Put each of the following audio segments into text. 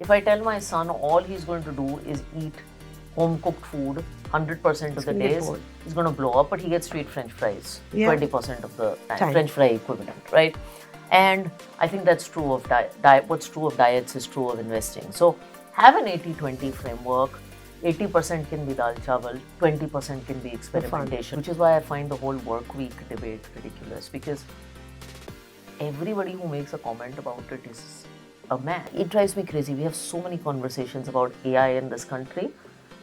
If I tell my son all he's going to do is eat home cooked food 100% of the days, he's going to blow up, but he gets street French fries 20% of the time. French fry equivalent, right? And I think that's true of what's true of diets is true of investing. So have an 80-20 framework. 80% can be dal chawal, 20% can be experimentation, which is why I find the whole work week debate ridiculous, because everybody who makes a comment about it is a man. It drives me crazy. We have so many conversations about AI in this country.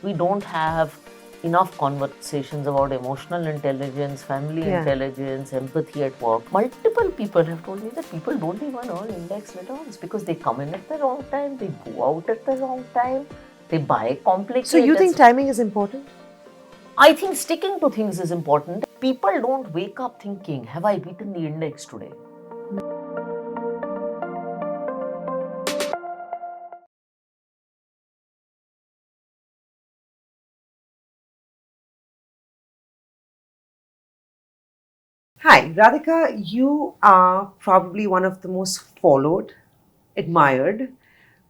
We don't have enough conversations about emotional intelligence, family intelligence, empathy at work. Multiple people have told me that people don't even earn index returns because they come in at the wrong time, they go out at the wrong time, they buy complicated. So you think timing is important? I think sticking to things is important. People don't wake up thinking, have I beaten the index today? Hi, Radhika, you are probably one of the most followed, admired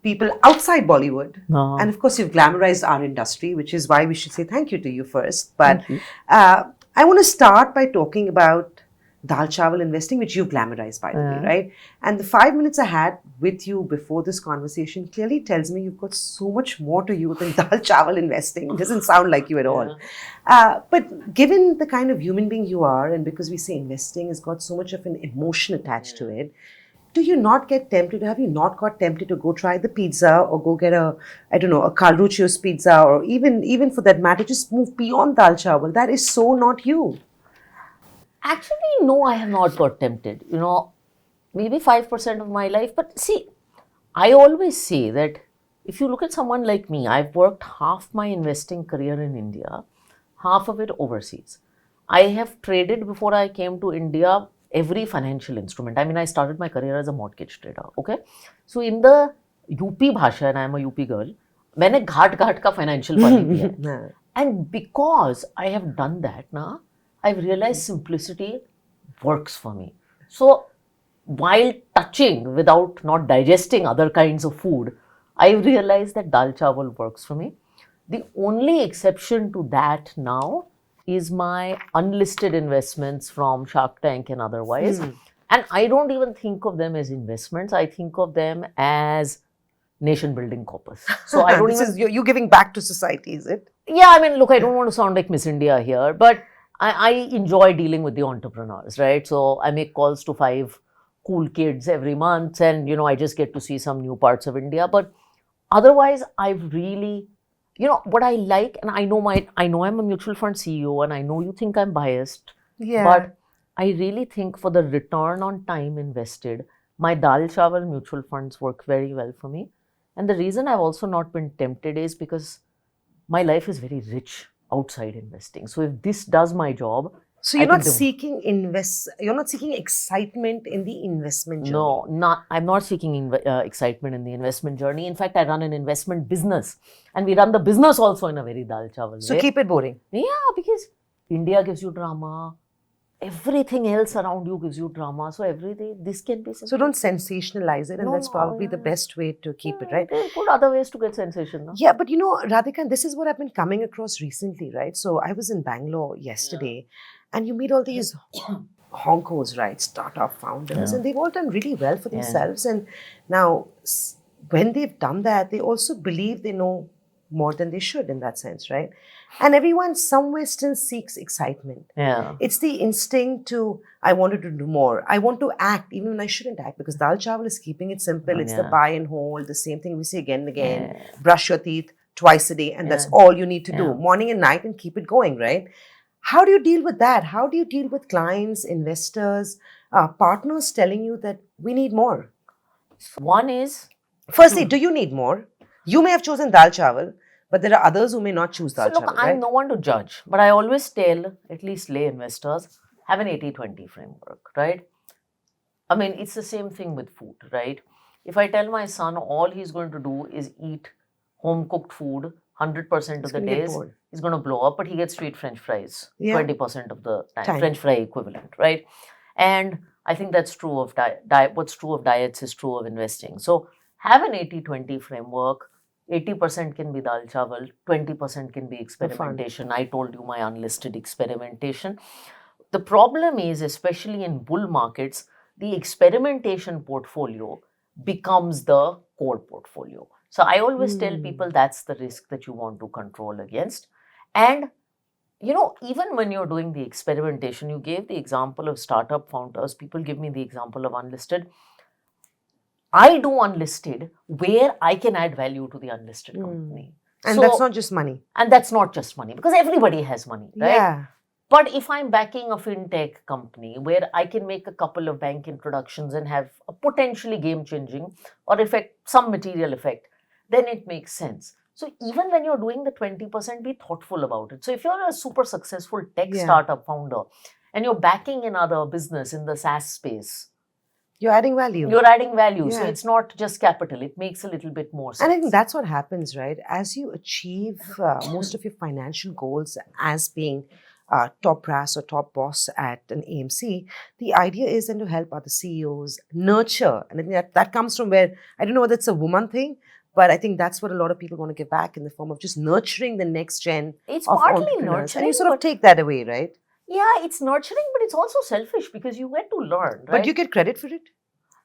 people outside Bollywood. And of course, you've glamorized our industry, which is why we should say thank you to you first. But I want to start by talking about dal chawal investing, which you've glamorized, by the way, right? And the 5 minutes I had with you before this conversation clearly tells me you've got so much more to you than dal chawal investing. It doesn't sound like you at all. But given the kind of human being you are, and because we say investing has got so much of an emotion attached to it, do you not get tempted? Have you not got tempted to go try the pizza or go get a Carluccio's pizza, or even for that matter, just move beyond dal chawal? That is so not you. Actually, no, I have not got tempted. Maybe 5% of my life. But see, I always say that if you look at someone like me, I've worked half my investing career in India, half of it overseas. I have traded before I came to India every financial instrument. I mean, I started my career as a mortgage trader, okay? So in the UP bhasha, and I'm a UP girl, मैंने घाट घाट का financial पानी पिया है. And because I have done that, na, I've realized simplicity works for me. So while touching without not digesting other kinds of food, I realized that dal chawal works for me. The only exception to that now is my unlisted investments from Shark Tank and otherwise. And I don't even think of them as investments. I think of them as nation building corpus. So I don't you giving back to society, is it? Yeah, I mean, look, I don't want to sound like Miss India here, but I enjoy dealing with the entrepreneurs, right? So I make calls to 5 cool kids every month, and I just get to see some new parts of India. But otherwise, I've really, what I like, and I know I'm a mutual fund CEO, and I know you think I'm biased, but I really think for the return on time invested, my dal chawal mutual funds work very well for me. And the reason I've also not been tempted is because my life is very rich outside investing. So if this does my job, so you're not seeking excitement in the investment journey. No, I'm not seeking excitement in the investment journey. In fact, I run an investment business, and we run the business also in a very dal chawal way. So keep it boring. Yeah, because India gives you drama. Everything else around you gives you drama. So everything, this can be... So don't sensationalize it, and that's probably the best way to keep it, right? There are other ways to get sensation. No? Yeah, but Radhika, this is what I've been coming across recently, right? So I was in Bangalore yesterday, and you meet all these honkos, right? Startup founders, and they've all done really well for themselves. And now, when they've done that, they also believe they know more than they should in that sense, right? And everyone somewhere still seeks excitement. Yeah. It's the instinct to, I wanted to do more. I want to act even when I shouldn't act, because dal chawal is keeping it simple. It's the buy and hold, the same thing we say again and again. Brush your teeth twice a day, and that's all you need to do, morning and night, and keep it going, right? How do you deal with that? How do you deal with clients, investors, partners telling you that we need more? One is... Firstly, do you need more? You may have chosen dal chawal, but there are others who may not choose dal chawal. Look, I'm no one to judge, but I always tell at least lay investors, have an 80-20 framework, right? I mean, it's the same thing with food, right? If I tell my son all he's going to do is eat home cooked food 100% of the days, he's going to blow up, but he gets street French fries 20% of the time. French fry equivalent, right? And I think that's true of what's true of diets is true of investing. So have an 80-20 framework. 80% can be dal chawal, 20% can be experimentation. I told you my unlisted experimentation. The problem is, especially in bull markets, the experimentation portfolio becomes the core portfolio. So I always tell people that's the risk that you want to control against. And even when you're doing the experimentation, you gave the example of startup founders, people give me the example of unlisted. I do unlisted where I can add value to the unlisted company. And that's not just money. And that's not just money, because everybody has money, right? Yeah. But if I'm backing a fintech company where I can make a couple of bank introductions and have a potentially game-changing or some material effect, then it makes sense. So even when you're doing the 20%, be thoughtful about it. So if you're a super successful tech startup founder and you're backing another business in the SaaS space, you're adding value. You're adding value. So it's not just capital. It makes a little bit more sense. And I think that's what happens, right? As you achieve most of your financial goals as being top brass or top boss at an AMC, the idea is then to help other CEOs nurture. And I think that comes from where, I don't know whether it's a woman thing, but I think that's what a lot of people want to give back in the form of just nurturing the next gen it's of partly entrepreneurs. nurturing. And you sort of take that away, right? Yeah, it's nurturing, but it's also selfish because you get to learn, right? But you get credit for it?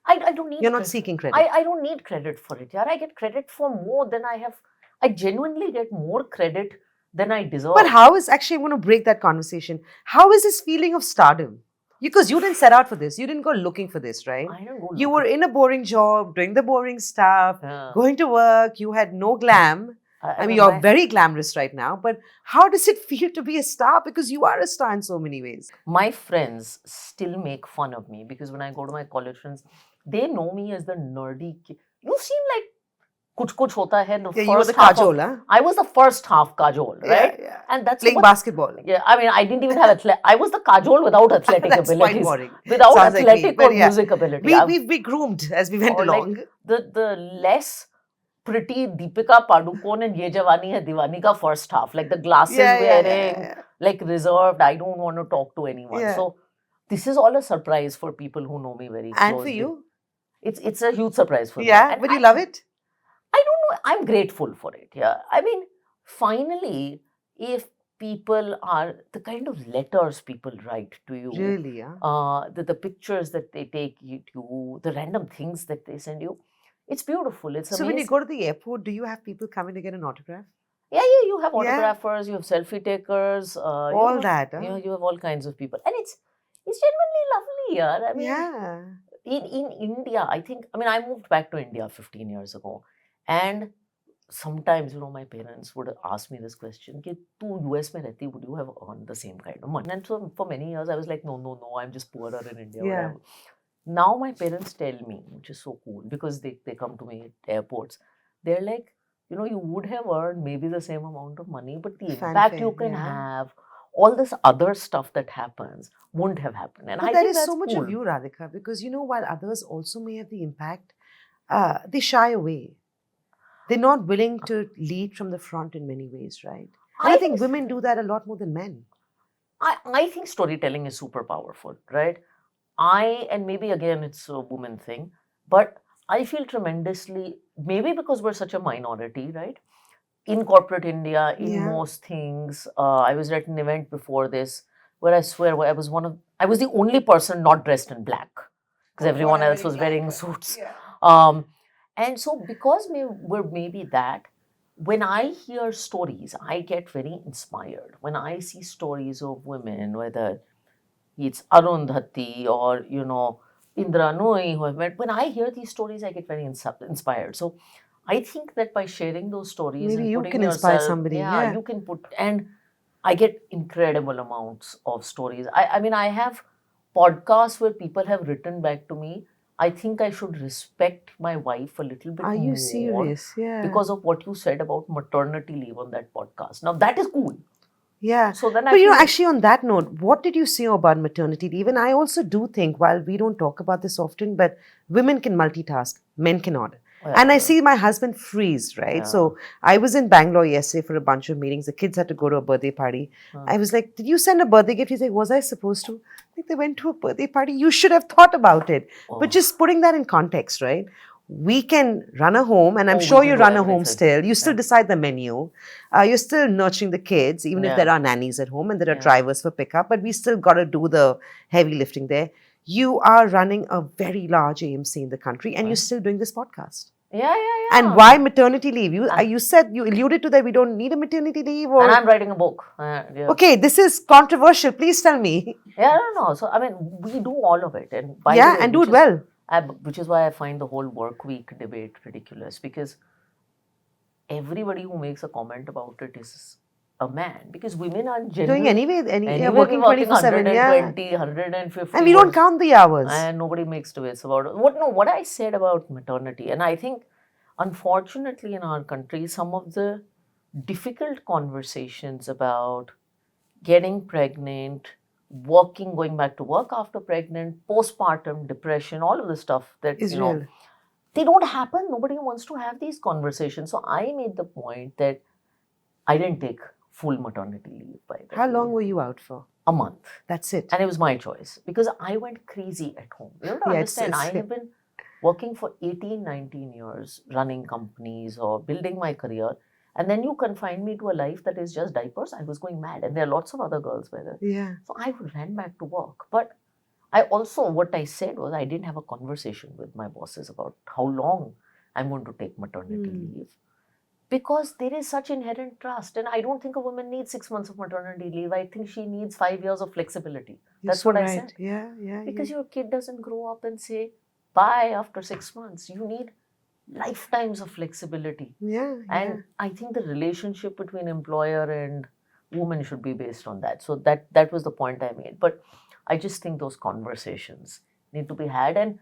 I don't need You're not seeking credit. I don't need credit for it. Yeah, I get credit for more than I have. I genuinely get more credit than I deserve. But how is, actually, I want to break that conversation. How is this feeling of stardom? Because you didn't set out for this. You didn't go looking for this, right? I didn't go You were in a boring job, doing the boring stuff, going to work. You had no glam. I mean, you're very glamorous right now, but how does it feel to be a star? Because you are a star in so many ways. My friends still make fun of me because when I go to my college friends, they know me as the nerdy kid. You've seen like Kuch Kuch Hota Hai, the you first were the half Kajol, huh? I was the first half Kajol, right? Yeah. And that's playing basketball. Yeah, I mean, I didn't even have I was the Kajol without athletic that's abilities. Quite boring. Without Sounds athletic like or music ability. We groomed as we went along. Like the less pretty Deepika Padukone and Ye Jawani Hai Diwani ka first half, like the glasses wearing, like reserved, I don't want to talk to anyone. So this is all a surprise for people who know me very closely. And for you? It's a huge surprise for me. Yeah, but you love it? I don't know. I'm grateful for it. Yeah. I mean, finally, if people are the kind of letters people write to you, really, yeah. The pictures that they take you to, the random things that they send you, it's beautiful. It's amazing. So when you go to the airport, do you have people coming to get an autograph? Yeah, you have autographers, you have selfie takers, all that. You have all kinds of people, and it's genuinely lovely. Yeah, I mean, in India, I moved back to India 15 years ago, and sometimes, my parents would ask me this question, कि तू US में रहती, would you have earned the same kind of money? And so for many years, I was like, no, I'm just poorer in India. Yeah. Whatever. Now my parents tell me, which is so cool, because they come to me at airports, they're like, you would have earned maybe the same amount of money, but the impact you can have, all this other stuff that happens, wouldn't have happened. And but there is so much of you, Radhika, because, while others also may have the impact, they shy away. They're not willing to lead from the front in many ways, right? And I think women do that a lot more than men. I think storytelling is super powerful, right? And maybe again, it's a woman thing, but I feel tremendously, maybe because we're such a minority, right? In corporate India, in most things, I was at an event before this where I swear I was the only person not dressed in black because everyone else was wearing suits. Yeah. And so because we're maybe that, when I hear stories, I get very inspired. When I see stories of women, whether it's Arundhati or, Indra Nooyi, who I've met, when I hear these stories, I get very inspired. So I think that by sharing those stories, maybe and you putting can inspire somebody. Yeah, you can and I get incredible amounts of stories. I have podcasts where people have written back to me, I think I should respect my wife a little bit more. Are you serious? Yeah. Because of what you said about maternity leave on that podcast. Now, that is cool. Yeah. So then but actually on that note, what did you say about maternity leave? And I also do think, while we don't talk about this often, but women can multitask, men cannot. And I see my husband freeze, right? Yeah. So I was in Bangalore yesterday for a bunch of meetings. The kids had to go to a birthday party. I was like, did you send a birthday gift? He's like, was I supposed to? I think they went to a birthday party. You should have thought about it. But just putting that in context, right? we can run a home, and I'm we sure can you do run a home everything. still. You still decide the menu. You're still nurturing the kids, even if Yeah. there are nannies at home and there are Yeah. drivers for pickup, but we still got to do the heavy lifting there. You are running a very large AMC in the country, and you're still doing this podcast. Yeah. And why maternity leave? You said, you alluded to that we don't need a maternity leave, or And I'm writing a book. Yeah. okay, this is controversial. Please tell me. Yeah, no. So I mean, we do all of it, and by the Yeah, way, and do which it is- well. which is why I find the whole work week debate ridiculous, because everybody who makes a comment about it is a man, because women are Doing generally anyway, working 24/7. Yeah, 120, 150 and we don't count the hours. and nobody makes debates about it. What I said about maternity, and I think unfortunately in our country some of the difficult conversations about getting pregnant, working, going back to work after pregnant, postpartum depression, all of the stuff that Is real. they don't happen. Nobody wants to have these conversations. So I made the point that I didn't take full maternity leave. By the How way. long were you out for? A month. That's it. And it was my choice because I went crazy at home. You have to understand, I have been working for 18, 19 years, running companies or building my career. And then you confine me to a life that is just diapers. I was going mad. And there are lots of other girls by the way. Yeah. So I ran back to work. But I also, what I said was I didn't have a conversation with my bosses about how long I'm going to take maternity leave. Because there is such inherent trust. And I don't think a woman needs 6 months of maternity leave. I think she needs 5 years of flexibility. That's what I said. Yeah. Because your kid doesn't grow up and say bye after 6 months. You need lifetimes of flexibility. Yeah. And I think the relationship between employer and woman should be based on that. So that was the point I made. But I just think those conversations need to be had. And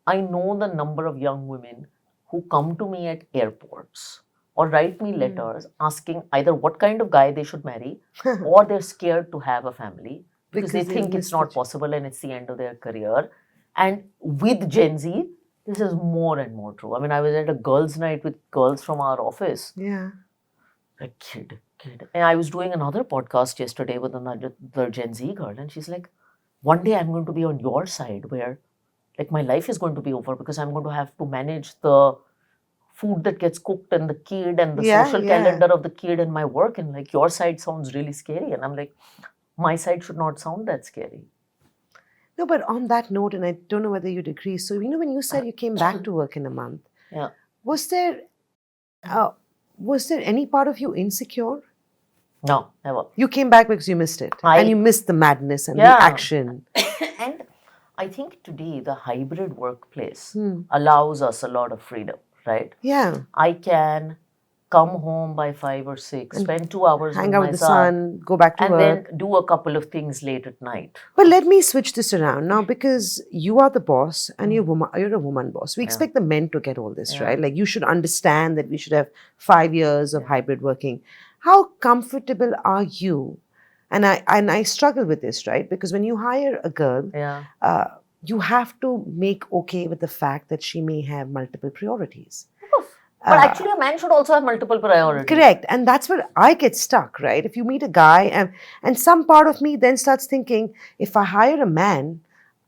I know the number of young women who come to me at airports or write me letters asking either what kind of guy they should marry or they're scared to have a family because they think it's not possible and it's the end of their career. And with Gen Z, this is more and more true. I mean, I was at a girls' night with girls from our office. Yeah. A kid. And I was doing another podcast yesterday with another Gen Z girl, and she's like, one day I'm going to be on your side where like my life is going to be over because I'm going to have to manage the food that gets cooked and the kid and the social calendar of the kid and my work, and like your side sounds really scary. And I'm like, my side should not sound that scary. No, but on that note, and I don't know whether you'd agree. So, when you said you came back to work in a month, was there any part of you insecure? No, never. You came back because you missed it. And you missed the madness and the action. And I think today the hybrid workplace allows us a lot of freedom, right? Yeah. I can come home by 5 or 6, spend 2 hours hang out with the sun, go back to and work. then do a couple of things late at night. But let me switch this around now, because you are the boss and you're a woman boss. We expect the men to get all this, right? Like, you should understand that we should have 5 years of hybrid working. How comfortable are you? And I struggle with this, right? Because when you hire a girl, you have to make okay with the fact that she may have multiple priorities. But actually, a man should also have multiple priorities. Correct. And that's where I get stuck, right? If you meet a guy, and some part of me then starts thinking, if I hire a man,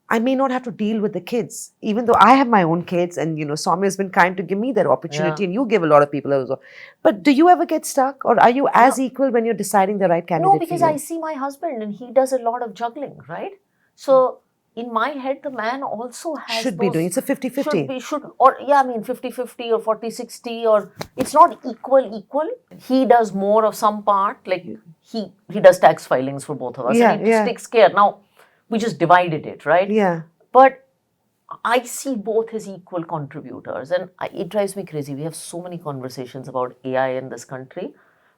I may not have to deal with the kids, even though I have my own kids. And, Soumya has been kind to give me that opportunity, and you give a lot of people also. But do you ever get stuck, or are you as equal when you're deciding the right candidate? No, because I see my husband and he does a lot of juggling, right? So in my head, the man also has should be doing, it's a 50-50. 50-50 or 40-60, or it's not equal. He does more of some part, like he does tax filings for both of us, and he just takes care. Now, we just divided it, right? Yeah. But I see both as equal contributors, and it drives me crazy. We have so many conversations about AI in this country.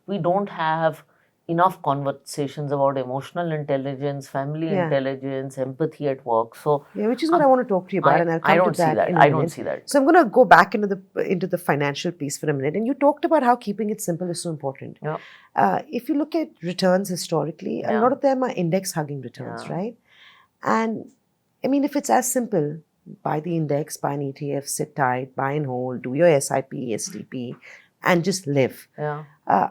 We don't have enough conversations about emotional intelligence, family intelligence, empathy at work. So which is what I want to talk to you about, and I'll come to that in a minute. I don't see that. So I'm going to go back into the financial piece for a minute. And you talked about how keeping it simple is so important. Yeah. If you look at returns historically, a lot of them are index-hugging returns, right? And I mean, if it's as simple, buy the index, buy an ETF, sit tight, buy and hold, do your SIP, STP, and just live. Yeah.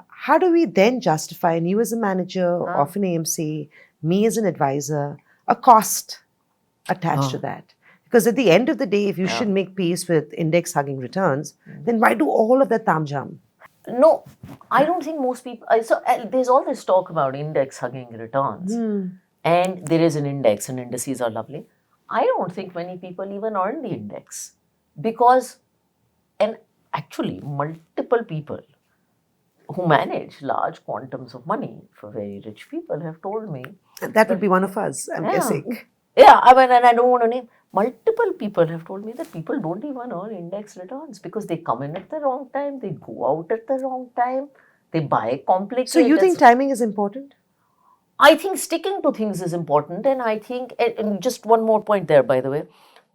How do we then justify, and you as a manager of an AMC, me as an advisor, a cost attached to that? Because at the end of the day, if you should make peace with index hugging returns, then why do all of that tamjam? No, I don't think most people. There's all this talk about index hugging returns, and there is an index, and indices are lovely. I don't think many people even earn the index because, and actually, multiple people who manage large quantums of money for very rich people have told me. That would be one of us, I'm guessing. Yeah, I mean, and I don't want to name. Multiple people have told me that people don't even earn index returns because they come in at the wrong time, they go out at the wrong time, they buy complicated. So you think timing is important? I think sticking to things is important, and I think, and just one more point there, by the way,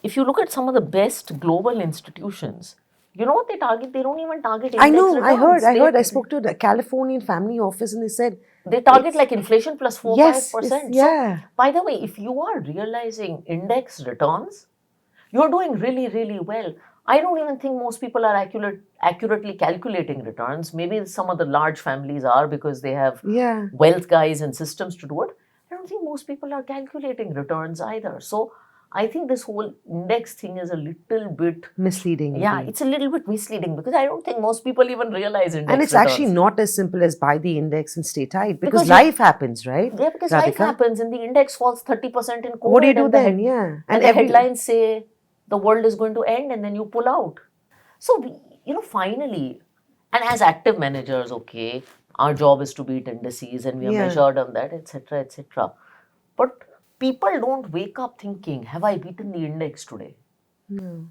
if you look at some of the best global institutions, you know what they target? They don't even target index I know, returns. I heard. I spoke to the Californian family office and they said, they target like inflation plus 4-5%. Yeah. So, by the way, if you are realizing index returns, you're doing really, really well. I don't even think most people are accurately calculating returns. Maybe some of the large families are because they have wealth guys and systems to do it. I don't think most people are calculating returns either. So I think this whole index thing is a little bit misleading. Yeah, it's a little bit misleading because I don't think most people even realize index And it's returns. actually not as simple as buy the index and stay tight because life happens, right? Yeah, because life happens and the index falls 30% in COVID. What do you do then? And the headlines say the world is going to end and then you pull out. So, finally, and as active managers, okay, our job is to beat indices and we are measured on that, etc., etc. But people don't wake up thinking, have I beaten the index today? No.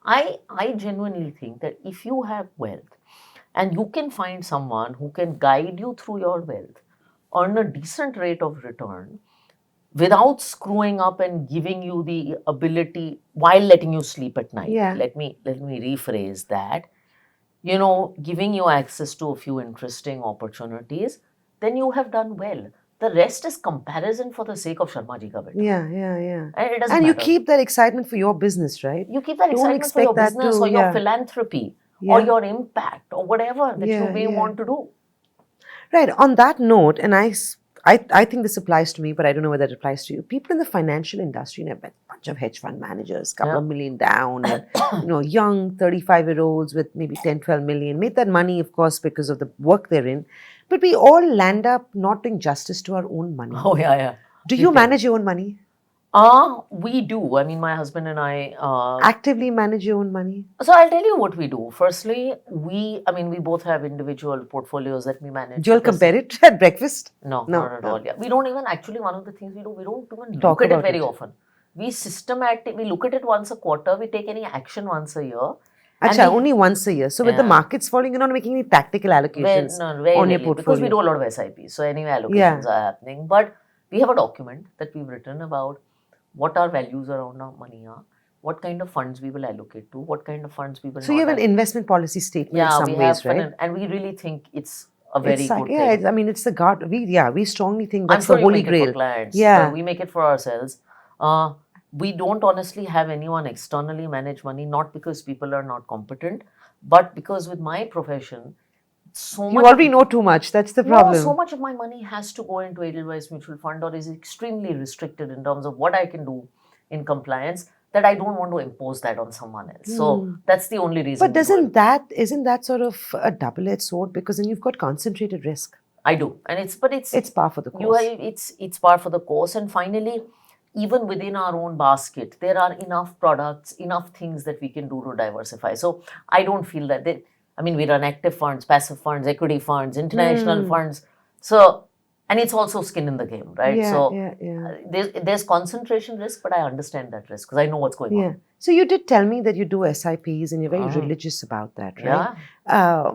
I genuinely think that if you have wealth and you can find someone who can guide you through your wealth, earn a decent rate of return, without screwing up and giving you the ability while letting you sleep at night. Let me rephrase that. Giving you access to a few interesting opportunities, then you have done well. The rest is comparison for the sake of Sharma ji ka beta. Yeah. And it doesn't and matter. You keep that excitement for your business, right? You keep that excitement for your business or your philanthropy or your impact or whatever that you may want to do. Right. On that note, and I think this applies to me, but I don't know whether it applies to you. People in the financial industry, a bunch of hedge fund managers, couple of million down, and, young 35-year-olds with maybe 10, 12 million, made that money, of course, because of the work they're in. But we all land up not doing justice to our own money. Oh, yeah. Do you manage your own money? We do. I mean, my husband and I... actively manage your own money? So I'll tell you what we do. Firstly, we both have individual portfolios that we manage. Do you all compare it at breakfast? No, not at all. Yeah. We don't even, actually, one of the things we do, we don't even look at it very often. We look at it once a quarter. We take any action once a year. Only once a year. So with the markets falling, you're not making any tactical allocations on your portfolio. Because we do a lot of SIPs. So anyway, allocations are happening. But we have a document that we've written about what our values around our money are, what kind of funds we will allocate to, what kind of funds we will So you have an investment policy statement in some ways, right? And we really think it's a very good thing. It's the guard. We strongly think that's the holy grail. grail. It for clients. We make it for ourselves. We don't honestly have anyone externally manage money, not because people are not competent, but because with my profession, you already know too much. That's the problem. No, so much of my money has to go into Edelweiss Mutual Fund or is extremely restricted in terms of what I can do in compliance that I don't want to impose that on someone else. So that's the only reason. But isn't that sort of a double-edged sword? Because then you've got concentrated risk. I do, and it's par for the course. It's par for the course, and finally, even within our own basket, there are enough products, enough things that we can do to diversify. So I don't feel that we run active funds, passive funds, equity funds, international funds. So, and it's also skin in the game, right? There's concentration risk, but I understand that risk because I know what's going on. So you did tell me that you do SIPs and you're very religious about that, right? Yeah.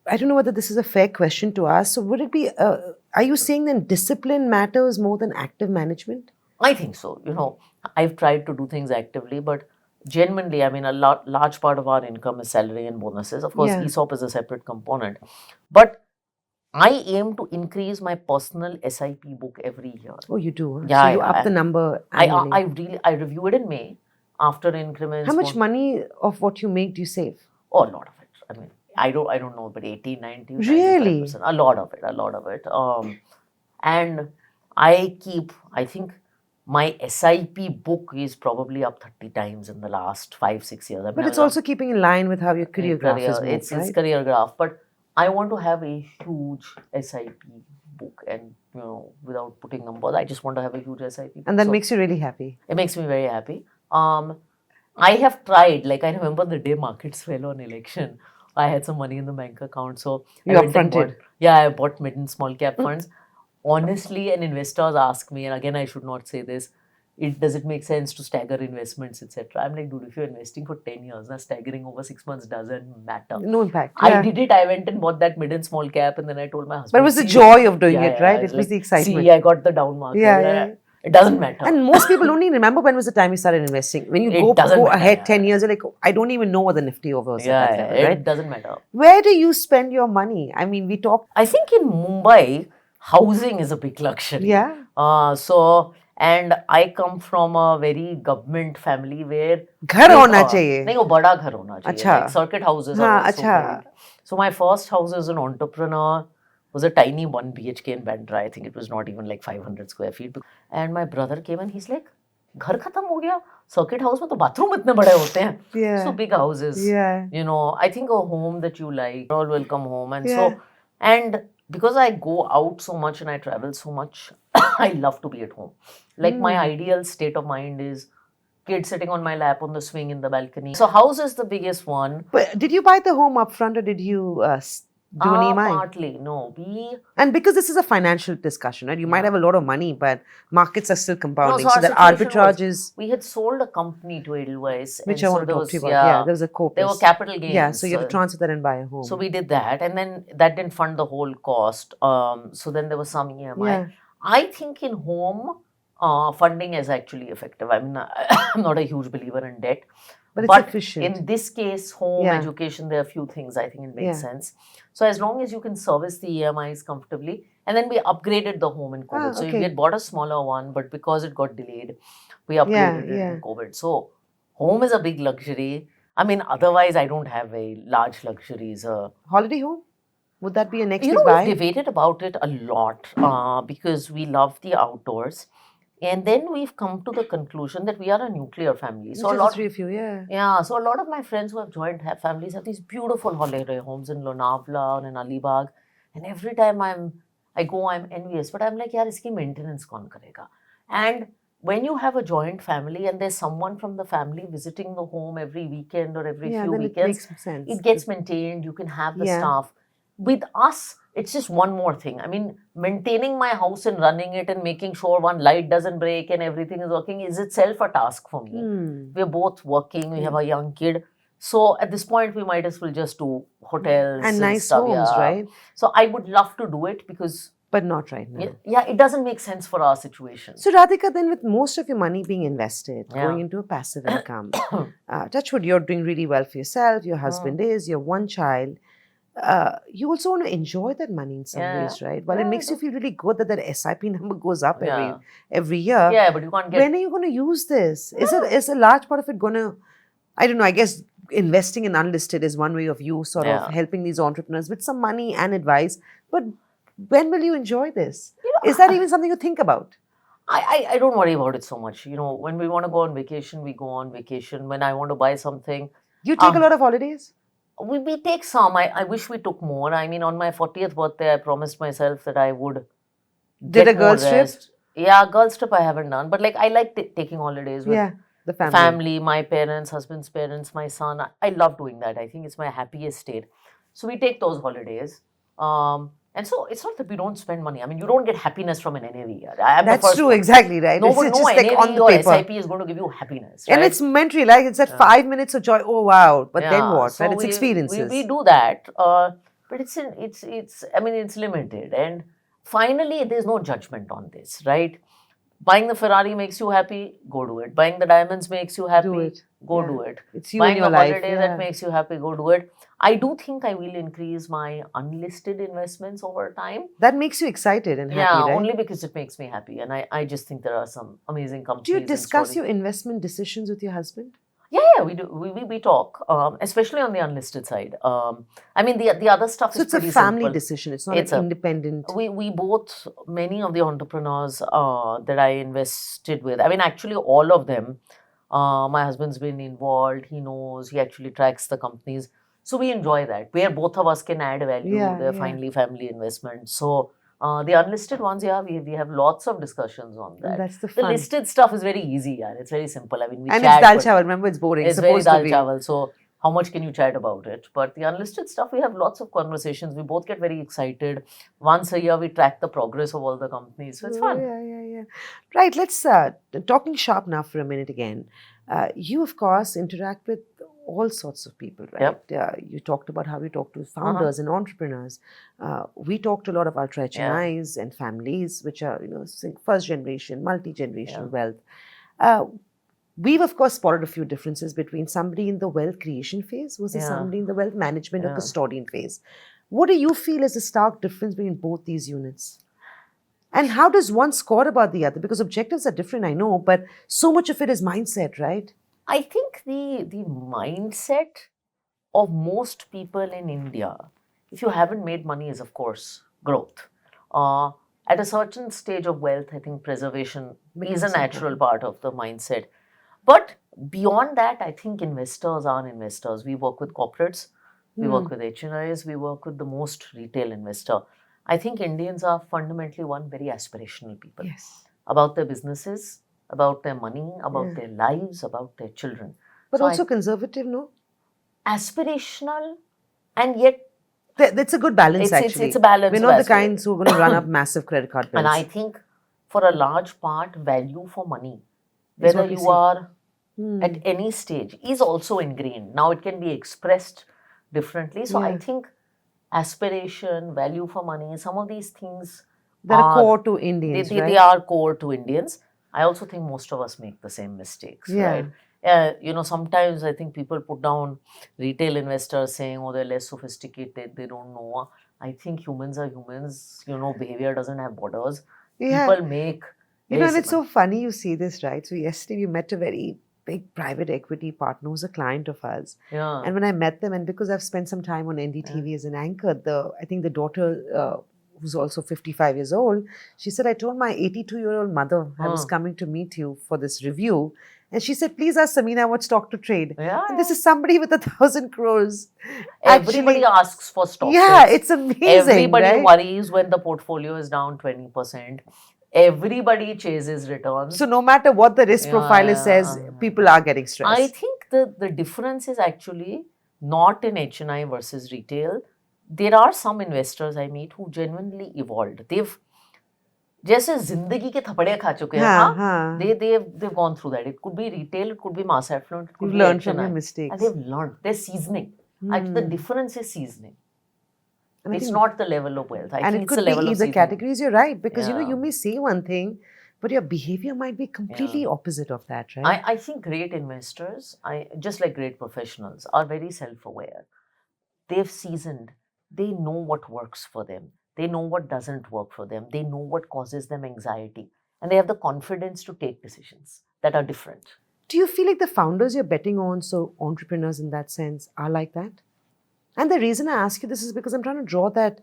I don't know whether this is a fair question to ask. So would it be, are you saying then discipline matters more than active management? I think so. I've tried to do things actively, but genuinely, a large part of our income is salary and bonuses. Of course, ESOP is a separate component. But I aim to increase my personal SIP book every year. Oh, you do? Yeah. So you up the number annually. I review it in May after increments. How much money of what you make do you save? Oh, a lot of it. I don't know, but 80, 90, really? 95%. A lot of it. And I keep, I think, My SIP book is probably up 30 times in the last 5-6 years. I mean, But it's also keeping in line with how your career graph is moved, it's right? career graph, but I want to have a huge SIP book, and without putting numbers, I just want to have a huge SIP book. And that makes you really happy. It makes me very happy. I have tried, like I remember the day markets fell on election, I had some money in the bank account, so You I went and upfronted. I bought mid and small cap funds. Honestly, and investors ask me, and again, I should not say this, does it make sense to stagger investments, etc.? I'm like, dude, if you're investing for 10 years, now staggering over 6 months doesn't matter. No impact. I did it. I went and bought that mid and small cap, and then I told my husband. But it was the joy of doing it, right? It was the excitement. See, I got the down market. It doesn't matter. And most people don't even remember when was the time you started investing. When you go ahead 10 years, you're like, I don't even know what the Nifty over was at that level, right? It doesn't matter. Where do you spend your money? I mean, we talked. I think in Mumbai, housing is a big luxury. Yeah. And I come from a very government family where घर होना चाहिए. नहीं, वो बड़ा घर होना चाहिए. अच्छा. Like circuit houses are also big. So my first house as an entrepreneur was a tiny 1 BHK in Bandra. I think it was not even like 500 square feet. And my brother came and he's like, घर खत्म हो गया. Circuit house में तो bathroom इतने बड़े होते हैं. Yeah. So big houses. Yeah. I think a home that you like, all will come home. And because I go out so much and I travel so much, I love to be at home. Like my ideal state of mind is kids sitting on my lap on the swing in the balcony. So house is the biggest one. But did you buy the home upfront or did you do an EMI? Partly, no. And because this is a financial discussion, right? You might have a lot of money, but markets are still compounding. So that arbitrage is... We had sold a company to Edelweiss. Which I want to talk to you about. Yeah, there was a corpus. There were capital gains. Yeah, so you have to transfer that and buy a home. So we did that. And then that didn't fund the whole cost. So then there was some EMI. Yeah. I think in home, funding is actually effective. I mean, I'm not a huge believer in debt. But it's efficient. In this case, home, education, there are a few things I think it makes sense. So as long as you can service the EMIs comfortably, and then we upgraded the home in COVID. So we had bought a smaller one, but because it got delayed, we upgraded it in COVID. So home is a big luxury. I mean, otherwise I don't have very large luxuries. Holiday home? Would that be a next big buy? We've debated about it a lot because we love the outdoors. And then we've come to the conclusion that we are a nuclear family. So a lot of you, Yeah, so a lot of my friends who have joined families have these beautiful holiday homes in Lonavala and in Alibag. And every time I go, I'm envious. But I'm like, yaar, iski maintenance kaun karega? And when you have a joint family and there's someone from the family visiting the home every weekend or every few weekends, it gets maintained. You can have the staff. With us, it's just one more thing. I mean, maintaining my house and running it and making sure one light doesn't break and everything is working is itself a task for me. We're both working. We have a young kid. So at this point, we might as well just do hotels and nice stuff, homes, right? So I would love to do it because... But not right now. Yeah, it doesn't make sense for our situation. So Radhika, then with most of your money being invested, going into a passive income, touch wood, you're doing really well for yourself, your husband is, you have one child. You also want to enjoy that money in some ways, right? Well, it makes you feel really good that SIP number goes up every year. Yeah, but you can't get... When are you going to use this? Is a large part of it going to... I don't know, I guess investing in unlisted is one way of you sort of helping these entrepreneurs with some money and advice. But when will you enjoy this? Is that even something you think about? I don't worry about it so much. When we want to go on vacation, we go on vacation. When I want to buy something... You take a lot of holidays? We take some. I wish we took more. I mean, on my 40th birthday, I promised myself that I would Did a girls' trip? Yeah, girls' trip I haven't done. But like, I like taking holidays with the family, my parents, husband's parents, my son. I love doing that. I think it's my happiest state. So we take those holidays. And so it's not that we don't spend money. I mean, you don't get happiness from an NAV. That's true, exactly, right? No, it's just like NAV on the or paper. SIP is going to give you happiness. Right? And it's mentally, like it's that 5 minutes of joy. Oh, wow. But then what? So right? It's experiences. We do that. But it's limited. And finally, there's no judgment on this, right? Buying the Ferrari makes you happy, go do it. Buying the diamonds makes you happy, do it. It's you Buying in your a life. holiday that makes you happy, go do it. I do think I will increase my unlisted investments over time. That makes you excited and happy, right? Yeah, only because it makes me happy. And I just think there are some amazing companies. Do you discuss your investment decisions with your husband? Yeah, we do. We talk, especially on the unlisted side. I mean, the other stuff So is it's a pretty family simple. decision. It's not It's an a independent. we both, many of the entrepreneurs that I invested with. I mean, actually, all of them. My husband's been involved. He knows. He actually tracks the companies. So we enjoy that. Where both of us can add value. Yeah, They're yeah. finally family investments. So the unlisted ones, yeah, we have lots of discussions on that. That's the The fun. listed stuff is very easy, yeah. It's very simple. I mean, we And chat. it's dal but chawal. Remember, it's boring. It's very supposed to dal be. chawal. So how much can you chat about it? But the unlisted stuff, we have lots of conversations. We both get very excited. Once a year, we track the progress of all the companies. So it's fun. Yeah. Right. Let's talking shop now for a minute again. You, of course, interact with all sorts of people, right? Yep. You talked about how you talk to founders and entrepreneurs. We talk to a lot of ultra HNIs and families, which are first generation, multi-generational wealth. We've, of course, spotted a few differences between somebody in the wealth creation phase versus somebody in the wealth management or custodian phase. What do you feel is the stark difference between both these units? And how does one score about the other? Because objectives are different, I know, but so much of it is mindset, right? I think the mindset of most people in India, if you haven't made money, is, of course, growth. At a certain stage of wealth, I think preservation is a natural part of the mindset. But beyond that, I think investors are investors. We work with corporates, we work with HNIs, we work with the most retail investor. I think Indians are fundamentally one very aspirational people. Yes. About their businesses, about their money, about their lives, about their children. But so also conservative, no? Aspirational, and yet that's a good balance, actually. It's a balance. We're not the kinds who are going to run up massive credit card bills. And I think for a large part, value for money, whether you are at any stage, is also ingrained. Now it can be expressed differently. So I think aspiration, value for money, some of these things that are core to Indians, right? They are core to Indians. I also think most of us make the same mistakes, right? Sometimes I think people put down retail investors saying, oh, they're less sophisticated, they don't know. I think humans are humans. Behavior doesn't have borders. People make... and it's so funny you see this, right? So yesterday we met a very big private equity partner who's a client of ours. Yeah. And when I met them, and because I've spent some time on NDTV as an anchor, I think the daughter... who's also 55 years old, she said, I told my 82-year-old mother I was coming to meet you for this review. And she said, please ask Samina what stock to trade. And this is somebody with 1,000 crores. Everybody asks for stock. Yeah, it's amazing. Everybody worries when the portfolio is down 20%. Everybody chases returns. So no matter what the risk profile says, people are getting stressed. I think the difference is actually not in HNI versus retail. There are some investors I meet who genuinely evolved. They've जैसे जिंदगी के थपड़े खा चुके हैं. They've gone through that. It could be retail, it could be mass affluent, it could be learned from their mistakes. And they've learned. They're seasoning. The difference is seasoning. It's not the level of wealth. I think it's the level of seasoning. And it could be either categories. You're right, because you may say one thing, but your behavior might be completely opposite of that, right? I think great investors, just like great professionals, are very self-aware. They've seasoned. They know what works for them. They know what doesn't work for them. They know what causes them anxiety. And they have the confidence to take decisions that are different. Do you feel like the founders you're betting on, so entrepreneurs in that sense, are like that? And the reason I ask you this is because I'm trying to draw that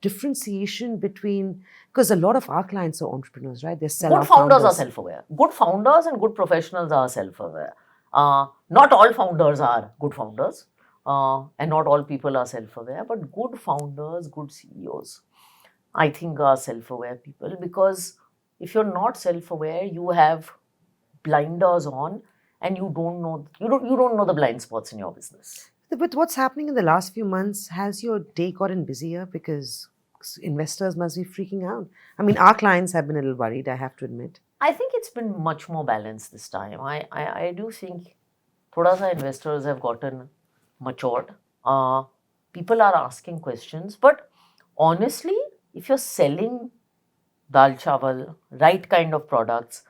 differentiation between, because a lot of our clients are entrepreneurs, right? They're Good founders are self-aware. Good founders and good professionals are self-aware. Not all founders are good founders. And not all people are self-aware, but good founders, good CEOs, I think are self-aware people, because if you're not self-aware, you have blinders on and you don't know the blind spots in your business. But what's happening in the last few months, has your day gotten busier? Because investors must be freaking out. I mean, our clients have been a little worried, I have to admit. I think it's been much more balanced this time. I do think thoda sa investors have gotten matured. People are asking questions, but honestly, if you're selling dal chawal, right kind of products,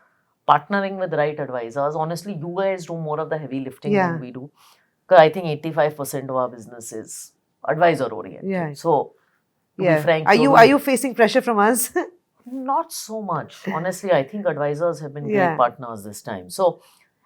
partnering with right advisors, honestly, you guys do more of the heavy lifting than we do. Because I think 85% of our business is advisor oriented. Yeah. So, to be frank, are you facing pressure from us? Not so much. Honestly, I think advisors have been great partners this time. So,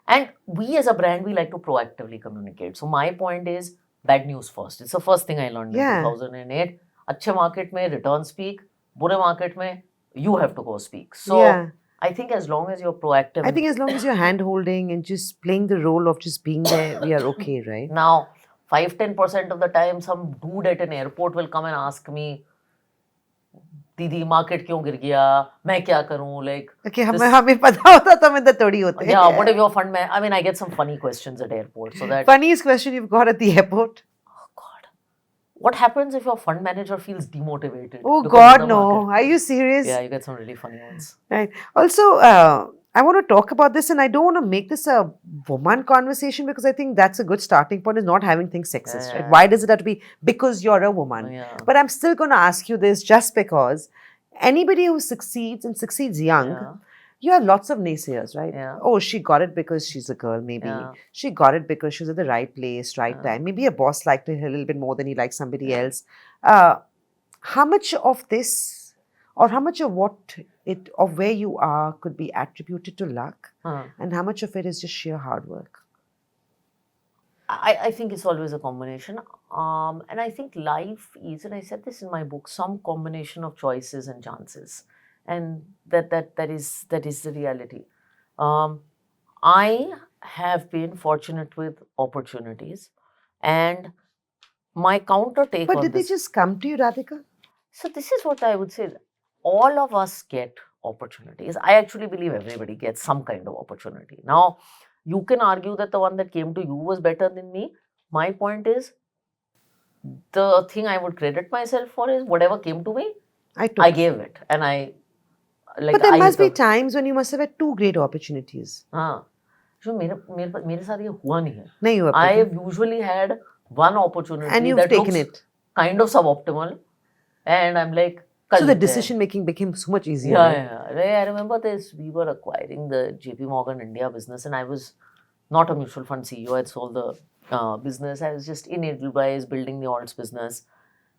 And we as a brand, we like to proactively communicate. So my point is, bad news first. It's the first thing I learned Yeah. in 2008. Achhe market mein return speak, bure market mein you have to go speak. So Yeah. I think as long as you're proactive. I think as long as you're hand holding and just playing the role of just being there, we are okay, right? Now, 5-10% of the time, some dude at an airport will come and ask me, दीदी market क्यों गिर गया, मैं क्या करूं, like Okay, हमें पता होता तो हमें तो थोड़ी होते yeah, what if your fund में, I mean, I get some funny questions at airport, so that funniest question you've got at the airport. oh God, what happens if your fund manager feels demotivated? Oh because of God, the no! market? Are you serious? Yeah, you get some really funny ones. Right. Also, I want to talk about this, and I don't want to make this a woman conversation because I think that's a good starting point. Is not having things sexist, right? Yeah. Why does it have to be because you're a woman? Yeah. But I'm still going to ask you this just because anybody who succeeds and succeeds young. Yeah. You have lots of naysayers, right? Yeah. Oh, she got it because she's a girl, maybe. Yeah. She got it because she was at the right place, right Yeah. time. Maybe a boss liked her a little bit more than he liked somebody else. How much of this, or how much of of where you are could be attributed to luck, and how much of it is just sheer hard work? I think it's always a combination. And I think life is, and I said this in my book, some combination of choices and chances. And that is the reality. I have been fortunate with opportunities, and my counter take But on did they this. just come to you, Radhika? So this is what I would say. All of us get opportunities. I actually believe everybody gets some kind of opportunity. Now, you can argue that the one that came to you was better than me. My point is, the thing I would credit myself for is whatever came to me, I gave it, and I like. But there must be times when you must have had two great opportunities. हाँ, जो मेरे साथ ये हुआ नहीं है. नहीं हुआ. I have usually had one opportunity and you've that taken looks it kind of suboptimal, and I'm like. So the decision making became so much easier. Yeah. I remember this. We were acquiring the JP Morgan India business, and I was not a mutual fund CEO. I had sold the business. I was just in Edelweiss building the alts business,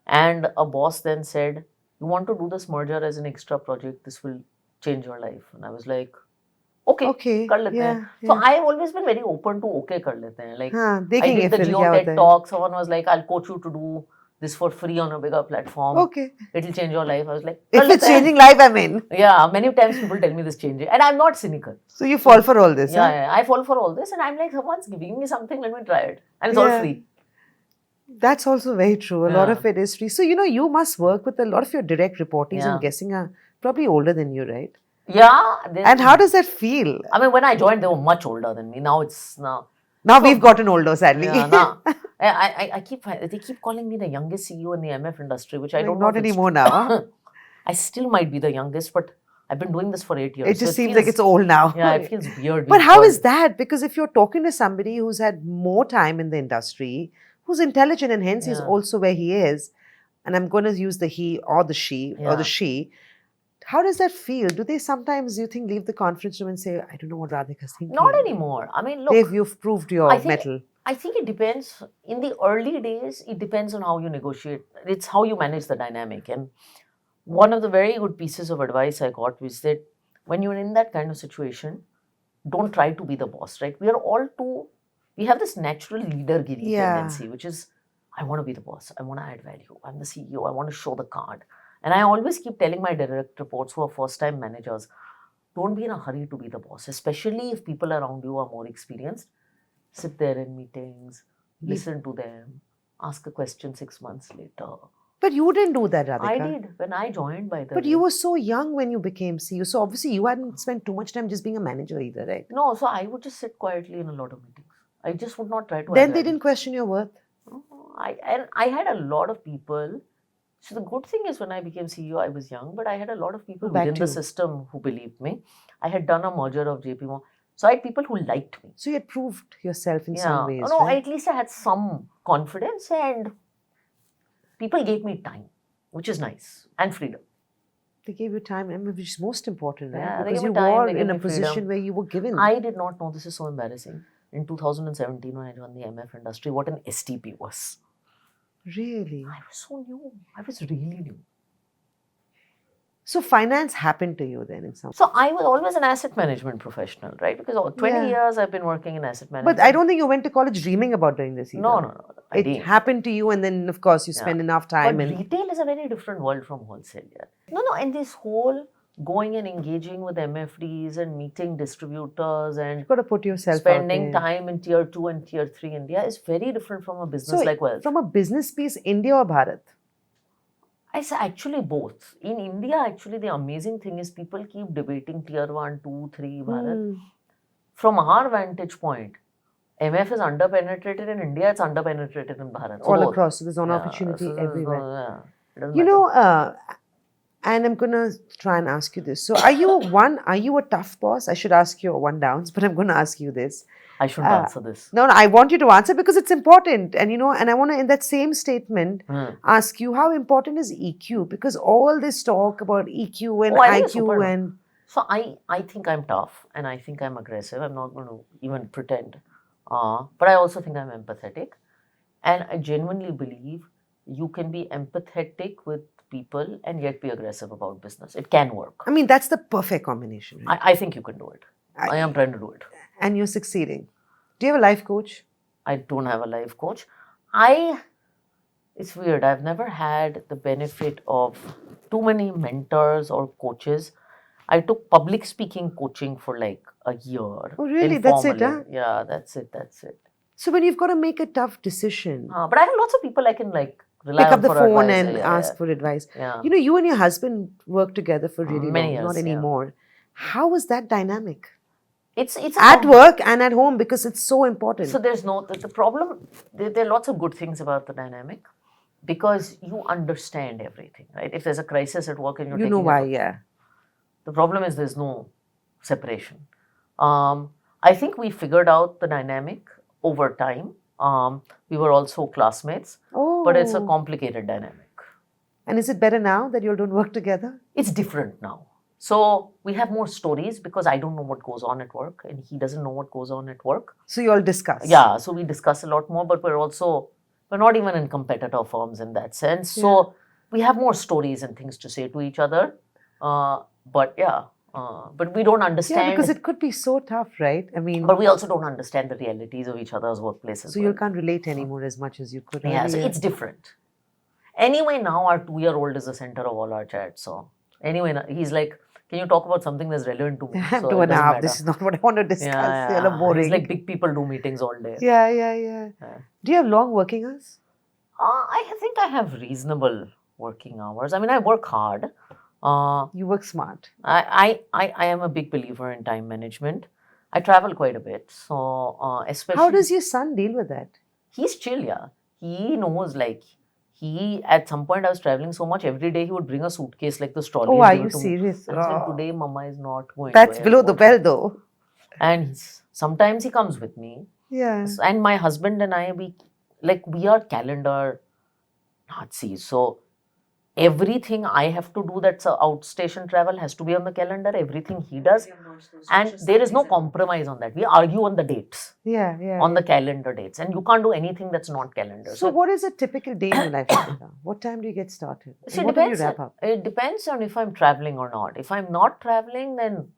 and a boss then said, "You want to do this merger as an extra project? This will change your life." And I was like, "Okay, कर लेते हैं." So I've always been very open to okay, कर लेते हैं. Like I did the Geotech talk. Someone was like, "I'll coach you to do this for free on a bigger platform. Okay. It'll change your life." I was like, if it's changing life, I'm in. Yeah, many times people tell me this changing, and I'm not cynical. So you fall for all this? Yeah, I fall for all this, and I'm like, someone's giving me something, let me try it, and it's all free. That's also very true. A lot of it is free. So you must work with a lot of your direct reportees. I'm guessing are probably older than you, right? Yeah. And how does that feel? I mean, when I joined, they were much older than me. Now Now we've gotten older, sadly. Yeah, they keep calling me the youngest CEO in the MF industry, which I don't know. Not anymore now. I still might be the youngest, but I've been doing this for 8 years. It just seems like it's old now. Yeah, it feels weird. But how is that? Because if you're talking to somebody who's had more time in the industry, who's intelligent, and hence he's also where he is, and I'm going to use the he or the she or the she. How does that feel? Do they sometimes, you think, leave the conference room and say, I don't know what Radhika's thinking? Not anymore. I mean, look. You've proved your mettle. I think it depends. In the early days, it depends on how you negotiate. It's how you manage the dynamic. And one of the very good pieces of advice I got was that when you're in that kind of situation, don't try to be the boss, right? We have this natural leader-giri tendency, which is, I want to be the boss. I want to add value. I'm the CEO. I want to show the card. And I always keep telling my direct reports who are first-time managers, don't be in a hurry to be the boss, especially if people around you are more experienced. Sit there in meetings, listen to them, ask a question 6 months later. But you didn't do that, Radhika. I did when I joined, by the way. But you were so young when you became CEO. So obviously you hadn't spent too much time just being a manager either, right? No, so I would just sit quietly in a lot of meetings. I just would not try to... Then they didn't question your worth? I had a lot of people... So the good thing is when I became CEO, I was young, but I had a lot of people within the system who believed me. I had done a merger of JP Morgan. So I had people who liked me. So you had proved yourself in some ways, No, right? at least I had some confidence, and people gave me time, which is nice, and freedom. They gave you time, which is most important, right? Yeah, because you were in a position where you were given. I did not know, this is so embarrassing. In 2017, when I joined the MF industry, what an STP was. Really? I was so new. I was really new. So finance happened to you then in some. So I was always an asset management professional, right? Because 20 years I've been working in asset management. But I don't think you went to college dreaming about doing this either. No. I It didn't. happened to you, and then of course you spend enough time. But retail is a very different world from wholesale. Yeah. No, and this whole going and engaging with MFDs and meeting distributors and you've got to put yourself spending out there. time in tier 2 and tier 3 India is very different from a business like wealth. From a business piece, India or Bharat? I say actually both. In India, actually, the amazing thing is people keep debating tier 1, 2, 3 Bharat. From our vantage point, MF is underpenetrated in India, it's underpenetrated in Bharat. So all both. across. So there's an opportunity everywhere. You know, and I'm going to try and ask you this. So are you a tough boss? I should ask you one downs, but I'm going to ask you this. I shouldn't answer this. No, I want you to answer because it's important. And, and I want to, in that same statement, ask you how important is EQ? Because all this talk about EQ and IQ and... So I think I'm tough and I think I'm aggressive. I'm not going to even pretend. But I also think I'm empathetic. And I genuinely believe you can be empathetic with people and yet be aggressive about business. It can work. I mean, that's the perfect combination. Right? I think you can do it. I am trying to do it. And you're succeeding. Do you have a life coach? I don't have a life coach. It's weird. I've never had the benefit of too many mentors or coaches. I took public speaking coaching for like a year. Oh, really? That's it, huh? Yeah, that's it. So when you've got to make a tough decision. But I have lots of people I can like rely pick on up the for phone advice. and ask for advice. Yeah. You and your husband work together for really many long, years, not anymore. How was that dynamic? It's at work and at home because it's so important. So there's the problem. There are lots of good things about the dynamic because you understand everything, right? If there's a crisis at work and you're you know why, yeah. The problem is there's no separation. I think we figured out the dynamic over time. We were also classmates, but it's a complicated dynamic. And is it better now that you all don't work together? It's different now. So we have more stories because I don't know what goes on at work and he doesn't know what goes on at work. So you all discuss? Yeah, so we discuss a lot more, but we're not even in competitor firms in that sense. So we have more stories and things to say to each other. But we don't understand. Yeah, because it could be so tough, right? I mean, but we also don't understand the realities of each other's workplaces. So you can't relate anymore as much as you could. Yeah, so it's different. Anyway, now our 2-year-old is the center of all our chats. So anyway, he's like, can you talk about something that's relevant to me? I have so 2.5. This is not what I want to discuss. Yeah. Boring. It's like big people do meetings all day. Yeah. Do you have long working hours? I think I have reasonable working hours. I mean, I work hard. You work smart. I am a big believer in time management. I travel quite a bit. So especially... How does your son deal with that? He's chill, yeah. He knows at some point I was traveling so much, every day he would bring a suitcase like this trolley. Oh, are you serious? And said, today mama is not going. That's below the belt though. And sometimes he comes with me. Yeah. And my husband and I, we are calendar Nazis. So everything I have to do that's outstation travel has to be on the calendar. Everything he does. And there is no compromise on that. We argue on the dates. Yeah. On the calendar dates. And you can't do anything that's not calendar. So what is a typical day in your life? What time do you get started? See, what time do you wrap up? It depends on if I'm traveling or not. If I'm not traveling, then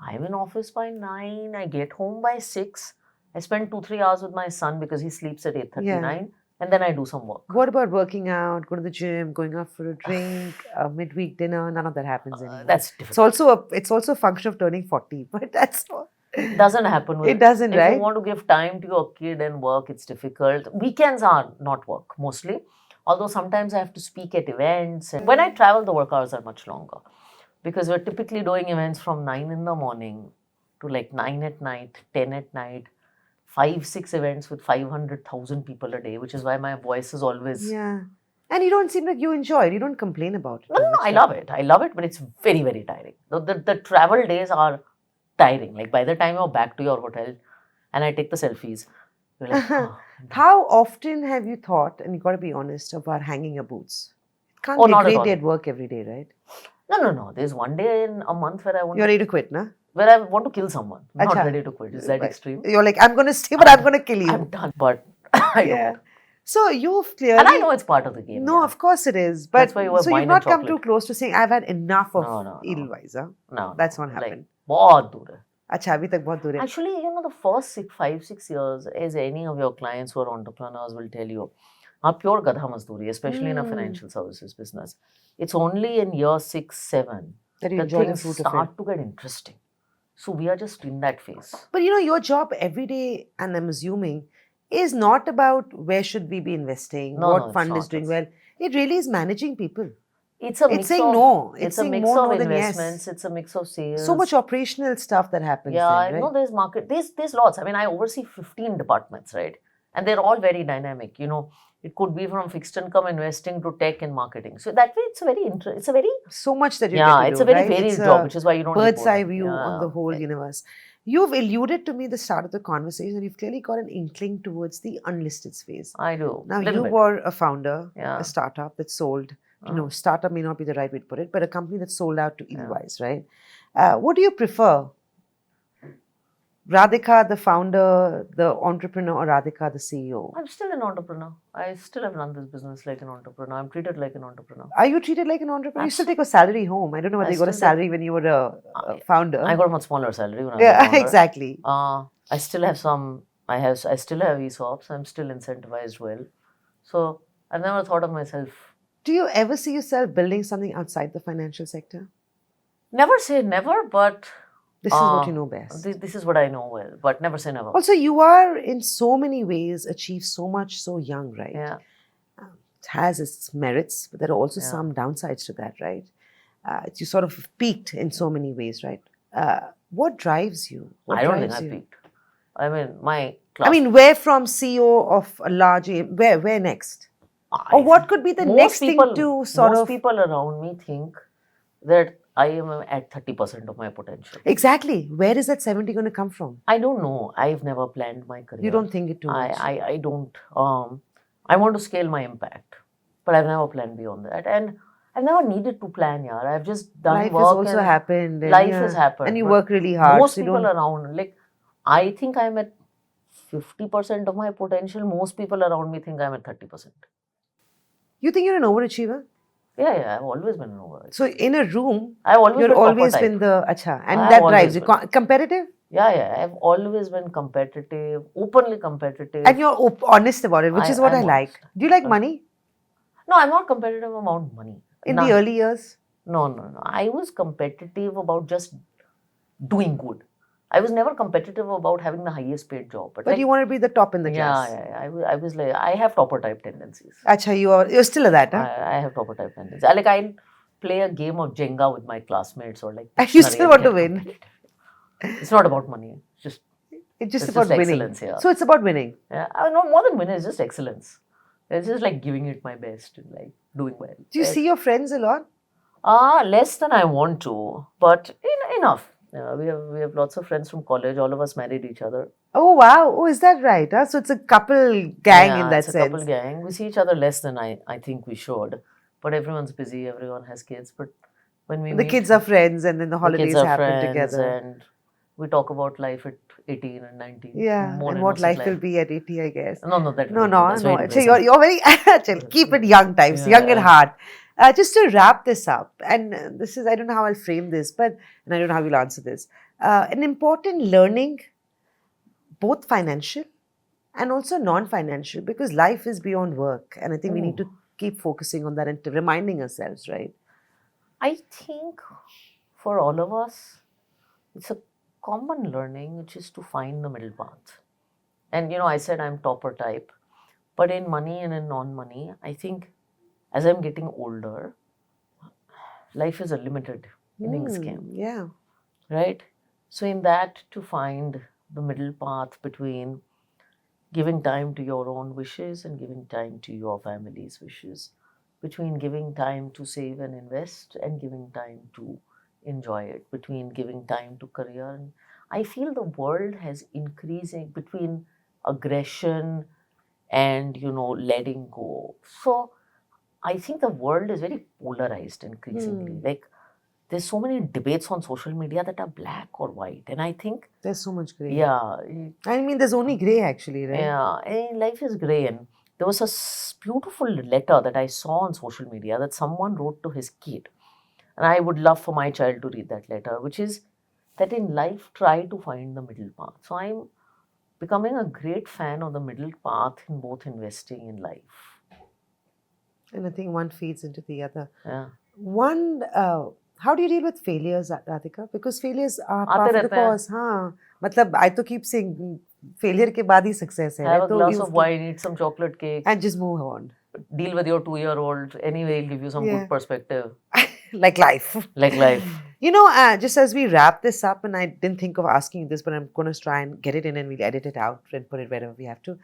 I'm in office by 9. I get home by 6. I spend 2-3 hours with my son because he sleeps at 8:39. And then I do some work. What about working out, going to the gym, going out for a drink, midweek dinner? None of that happens anymore. That's different. It's also a function of turning 40, but that's all. It doesn't happen. It doesn't, right? If you want to give time to your kid and work, it's difficult. Weekends are not work, mostly. Although sometimes I have to speak at events. And when I travel, the work hours are much longer. Because we're typically doing events from 9 in the morning to 9 at night, 10 at night. 5-6 events with 500,000 people a day, which is why my voice is always... Yeah. And you don't seem like you enjoy it. You don't complain about it. No, I love it. I love it, but it's very, very tiring. The travel days are tiring. By the time you're back to your hotel and I take the selfies, you're like, How often have you thought, and you got to be honest, about hanging your boots? It can't be a great day at work every day, right? No. There's one day in a month where I want... You're ready to quit, no? Where I want to kill someone. I'm not ready to quit. Is that extreme? You're like, I'm going to stay, but I'm going to kill you. I'm done. But I don't. So you've clearly... And I know it's part of the game. No, yeah. of course it is. But That's why you have so wine you've and not come too chocolate. close to saying, I've had enough of No. Edelweiss, huh? No. That's not Like, happened. बहुत दूर है. अच्छा, अभी तक बहुत दूर है. Actually, the first 5-6 years, as any of your clients who are entrepreneurs will tell you, are pure gadha mazduri, especially in a financial services business. It's only in year 6-7 that you that enjoy the things fruit of it. start to get interesting. So we are just in that phase. But your job every day, and I'm assuming, is not about where should we be investing, what fund is doing well. It really is managing people. It's a mix saying of no. It's a saying mix more of no than investments. yes. It's a mix of sales. So much operational stuff that happens. Yeah, then, right? there's market. There's lots. I mean, I oversee 15 departments, right? And they're all very dynamic. It could be from fixed income investing to tech and marketing. So that way, it's a very so much that you get to do, it's a very right? varied job, which is why you don't bird's eye view on the whole universe. You've alluded to me at the start of the conversation, and you've clearly got an inkling towards the unlisted space. I do. Now you were a founder, a startup that sold. Startup may not be the right way to put it, but a company that sold out to Edelweiss, right? What do you prefer? Radhika, the founder, the entrepreneur, or Radhika, the CEO? I'm still an entrepreneur. I still have run this business like an entrepreneur. I'm treated like an entrepreneur. Are you treated like an entrepreneur? You still take a salary home. I don't know whether you got a salary when you were a founder. I got a much smaller salary when I was a founder. Exactly. I still have I still have ESOPs. I'm still incentivized well. So I've never thought of myself. Do you ever see yourself building something outside the financial sector? Never say never, but... This is what you know best. This is what I know well, but never say never. Also, you are in so many ways achieved so much so young, right? Yeah. It has its merits, but there are also some downsides to that, right? You sort of peaked in so many ways, right? What drives you? I don't think I peaked. I mean, where from CEO of a large... Where next? Or what could be the next thing to sort of... Most people around me think that I am at 30% of my potential. Exactly. Where is that 70 going to come from? I don't know. I've never planned my career. You don't think it too much? I don't. I want to scale my impact, but I've never planned beyond that. And I've never needed to plan, yaar. I've just done life work. Life has also happened. Life has happened. And you work really hard. Most people around, I think I'm at 50% of my potential. Most people around me think I'm at 30%. You think you're an overachiever? Yeah, I've always been an overachiever. So in a room, you've always been the and that drives you. Competitive? Yeah, I've always been competitive, openly competitive. And you're honest about it, which is what I like. Do you like money? No, I'm not competitive about money. In the early years? No. I was competitive about just doing good. I was never competitive about having the highest paid job. But you want to be the top in the class. Yeah. I was like, I have topper type tendencies. Acha, you're still that, huh? I have topper type tendencies. I'll play a game of Jenga with my classmates or you still want to win. It's not about money. It's just about winning. Excellence, yeah. So it's about winning. Yeah. No, more than winning, it's just excellence. It's just like giving it my best and doing well. Do you see your friends a lot? Less than I want to, but enough. We have lots of friends from college. All of us married each other. Oh wow! Oh, is that right? Huh? So it's a couple gang in that sense. It's a couple gang. We see each other less than I think we should. But everyone's busy. Everyone has kids. But when we meet, kids are friends, and then the holidays happen together. And we talk about life at 18 and 19. Yeah, and what life will be at 80, I guess. No. So you're very keep it young times, young at heart. Just to wrap this up, and this is, I don't know how I'll frame this, and I don't know how you'll answer this. An important learning, both financial and also non-financial, because life is beyond work. And I think we need to keep focusing on that and reminding ourselves, right? I think for all of us, it's a common learning, which is to find the middle path. And, I said I'm topper type, but in money and in non-money, I think as I'm getting older, life is a limited innings game. Yeah. Right? So in that, to find the middle path between giving time to your own wishes and giving time to your family's wishes, between giving time to save and invest and giving time to enjoy it, between giving time to career. And I feel the world has increasing between aggression and, letting go. So I think the world is very polarized increasingly. There's so many debates on social media that are black or white. And I think... There's so much gray. Yeah. There's only gray actually, right? Yeah. Life is gray. And there was a beautiful letter that I saw on social media that someone wrote to his kid. And I would love for my child to read that letter, which is that in life, try to find the middle path. So I'm becoming a great fan of the middle path in both investing in life. And I think one feeds into the other. Yeah. How do you deal with failures, Radhika? Because failures are आते part of the रहते हैं. course. हाँ, मतलब I to keep saying failure के बाद ही success है. Have a right? तो glass you of have to- wine, eat some chocolate cake, and just move on. deal with your 2-year-old. Anyway, it'll give you some Yeah. good perspective, Like life. like life. You know, just as we wrap this up, and I didn't think of asking you this, but I'm going to try and get it in and we'll edit it out and put it wherever we have to.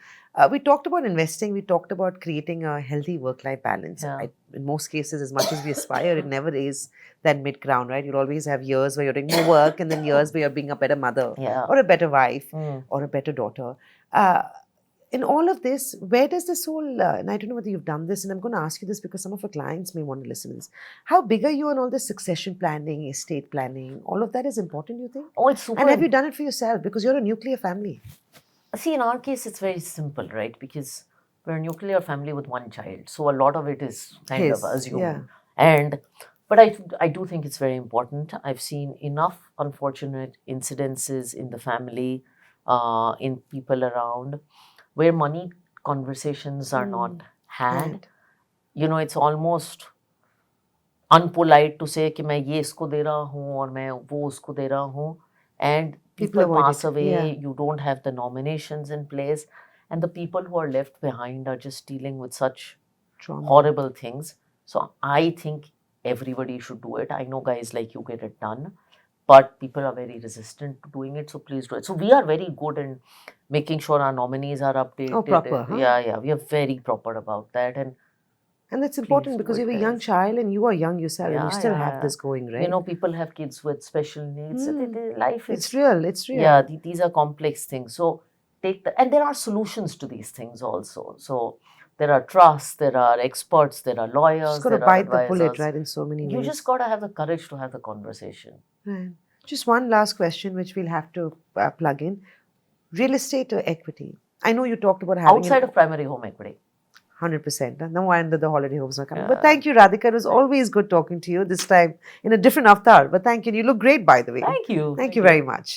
We talked about investing, we talked about creating a healthy work life balance. Yeah. In most cases, as much as we aspire, it never is that mid ground, right? You'll always have years where you're doing more work and then years where you're being a better mother Yeah. or a better wife Mm. or a better daughter. In all of this, where does this whole, and I don't know whether you've done this, and I'm going to ask you this because some of our clients may want to listen to this. How big are you on all this succession planning, estate planning? All of that is important, you think? Oh, it's super. And have you done it for yourself? Because you're a nuclear family. See, in our case, it's very simple, right? Because we're a nuclear family with one child. So a lot of it is kind His, of assumed. yeah. But I do think it's very important. I've seen enough unfortunate incidences in the family, in people around, where money conversations are not had. Right. You know, it's almost unpolite to say कि मैं ये इसको दे रहा हूँ और मैं वो उसको दे रहा हूँ. And people avoid pass it, away, yeah. you don't have the nominations in place, and the people who are left behind are just dealing with such Trauma. horrible things. So I think everybody should do it. I know guys like you get it done, but people are very resistant to doing it. So please do it. So we are very good in making sure our nominees are updated. Oh, proper, huh? Yeah, we are very proper about that. And that's important Please because do you it, have a young guys. child and you are young yourself and you still have this going, right? You know, people have kids with special needs. Life is It's real, it's real. yeah, these are complex things. So and there are solutions to these things also. So there are trusts, there are experts, there are lawyers. Just got to there are bite the bullet, advisors. right, in so many You ways. just got to have the courage to have the conversation. Right. Just one last question, which we'll have to plug in. Real estate or equity? I know you talked about having Outside of primary home equity. 100%. No wonder the holiday homes are coming. But thank you, Radhika. It was always good talking to you. This time in a different avatar. But thank you. You look great, by the way. Thank you. Thank you very much.